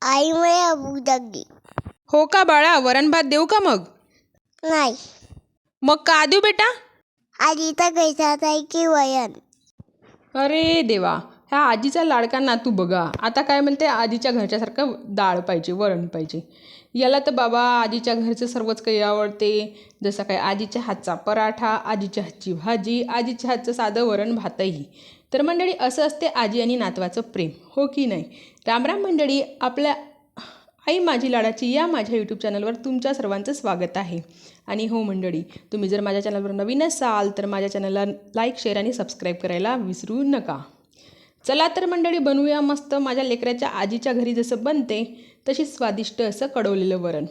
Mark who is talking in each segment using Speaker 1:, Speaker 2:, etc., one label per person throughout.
Speaker 1: आईमुळे भूक लागली.
Speaker 2: हो का बाळा, वरण भात देऊ का मग?
Speaker 1: नाही,
Speaker 2: मग का देऊ बेटा?
Speaker 1: आधी तर कैसाच आहे की वयन.
Speaker 2: अरे देवा, ह्या आजीचा लाडका नातू बघा. आता काय म्हणते, आजीच्या घरच्यासारखं डाळ पाहिजे, वरण पाहिजे. याला तर बाबा आजीच्या घरचं सर्वच काही आवडते. जसं काय आजीच्या हातचा पराठा, आजीच्या हातची भाजी, आजीच्या हातचं साधं वरण भातही. तर मंडळी, असं असते आजी आणि नातवाचं प्रेम, हो की नाही? रामराम मंडळी, आपल्या आई माझी लाडाची या माझ्या यूट्यूब चॅनलवर तुमच्या सर्वांचं स्वागत आहे. आणि हो मंडळी, तुम्ही जर माझ्या चॅनलवर नवीन असाल तर माझ्या चॅनलला लाईक, शेअर आणि सबस्क्राईब करायला विसरू नका. चला तर मंडळी, बनवूया मस्त माझ्या लेकराच्या आजीच्या घरी जसं बनते तशी स्वादिष्ट असं कढवलेलं वरण.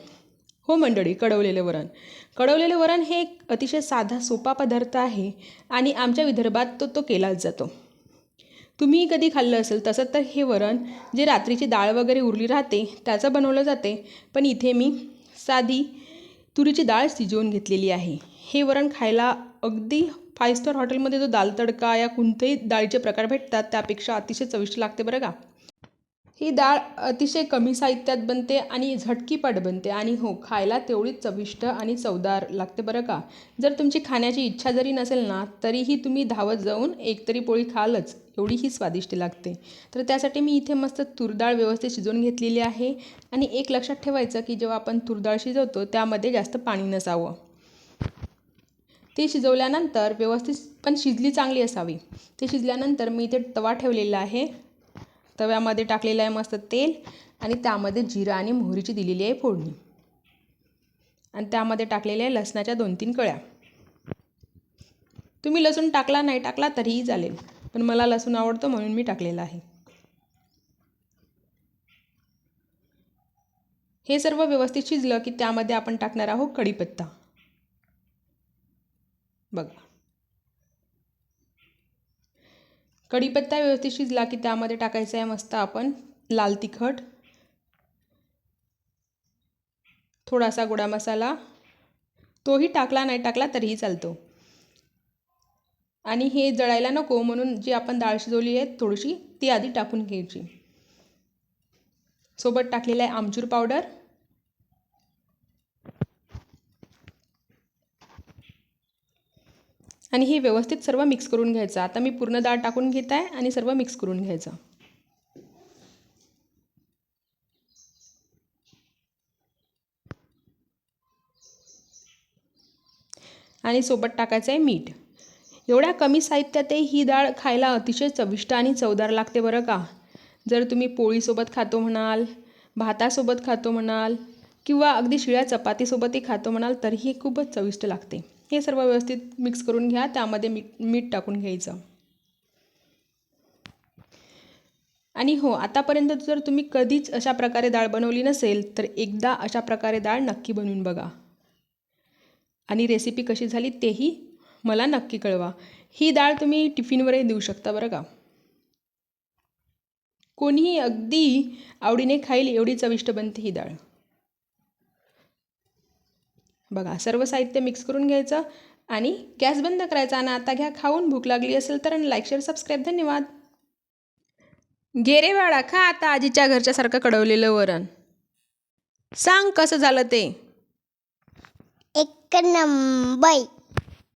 Speaker 2: हो मंडळी, कढवलेलं वरण. कढवलेलं वरण हे एक अतिशय साधा सोपा पदार्थ आहे आणि आमच्या विदर्भात तो केलाच जातो. तुम्ही कधी खाल्लं असेल तसं तर हे वरण जे रात्रीची डाळ वगैरे उरली राहते त्याचं बनवलं जाते, पण इथे मी साधी तुरीची डाळ शिजवून घेतलेली आहे. हे वरण खायला अगदी 5 स्टार हॉटेलमध्ये जो दाल तडका या कोणतेही डाळीचे प्रकार भेटतात त्यापेक्षा अतिशय चविष्ट लागते बरं का. ही डाळ अतिशय कमी साहित्यात बनते आणि झटकीपट बनते आणि हो, खायला तेवढीच चविष्ट आणि चवदार लागते बरं का. जर तुमची खाण्याची इच्छा जरी नसेल ना तरीही तुम्ही धावत जाऊन एक तरी पोळी खालच, एवढी ही स्वादिष्ट लागते. तर त्यासाठी मी इथे मस्त तूर डाळ व्यवस्थित शिजवून घेतलेली आहे. आणि एक लक्षात ठेवायचं की जेव्हा आपण तूर डाळ शिजवतो त्यामध्ये जास्त पाणी नसावं. ते शिजवल्यानंतर व्यवस्थित पण शिजली चांगली असावी. ते शिजल्यानंतर मी इथे तवा ठेवलेला आहे. तव्यामध्ये टाकलेलं आहे मस्त तेल आणि त्यामध्ये जिरा आणि मोहरीची दिलेली आहे फोडणी. आणि त्यामध्ये टाकलेल्या आहे लसणाच्या 2-3 कळ्या. तुम्ही लसूण टाकला नाही टाकला तरीही चालेल, पण मला लसूण आवडतो म्हणून मी टाकलेला आहे. हे सर्व व्यवस्थित शिजलं की त्यामध्ये आपण टाकणार आहोत कढीपत्ता. बघा, कढीपत्ता व्यवस्थित शिजला की त्यामध्ये टाकायचं आहे मस्त आपण लाल तिखट, थोडासा गोडा मसाला, तोही टाकला नाही टाकला तरीही चालतो. आणि हे जळायला नको म्हणून जी आपण डाळ शिजवली आहे थोडीशी ती आधी टाकून घ्यायची. सोबत टाकलेलं आहे आमचूर पावडर, आणि हे व्यवस्थित सर्व मिक्स करून घ्यायचं. आता मी पूर्ण डाळ टाकून घेत आहे आणि सर्व मिक्स करून घ्यायचं. आणि सोबत टाकायचं आहे मीठ. एवढ्या कमी साहित्यातही ही डाळ खायला अतिशय चविष्ट आणि चवदार लागते बरं का. जर तुम्ही पोळीसोबत खातो म्हणाल, भातासोबत खातो म्हणाल किंवा अगदी शिळ्या चपातीसोबतही खातो म्हणाल तरीही खूपच चविष्ट लागते. हे सर्व व्यवस्थित मिक्स करून घ्या. त्यामध्ये मीठ टाकून घ्यायचं. आणि हो, आतापर्यंत जर तुम्ही कधीच अशा प्रकारे डाळ बनवली नसेल तर एकदा अशा प्रकारे डाळ नक्की बनवून बघा. आणि रेसिपी कशी झाली तेही मला नक्की कळवा. ही डाळ तुम्ही टिफिनवरही देऊ शकता बरं का. कोणीही अगदी आवडीने खाईल एवढी चविष्ट बनते ही डाळ. बघा, सर्व साहित्य मिक्स करून घ्यायचं आणि गॅस बंद करायचा. आणि आता घ्या खाऊन. भूक लागली असेल तर लाईक, शेअर, सबस्क्राईब. धन्यवाद. घे रे बाळा, खा आता आजीच्या घरच्यासारखं कढवलेलं वरण. सांग कसं झालं ते.
Speaker 1: एक नंबर.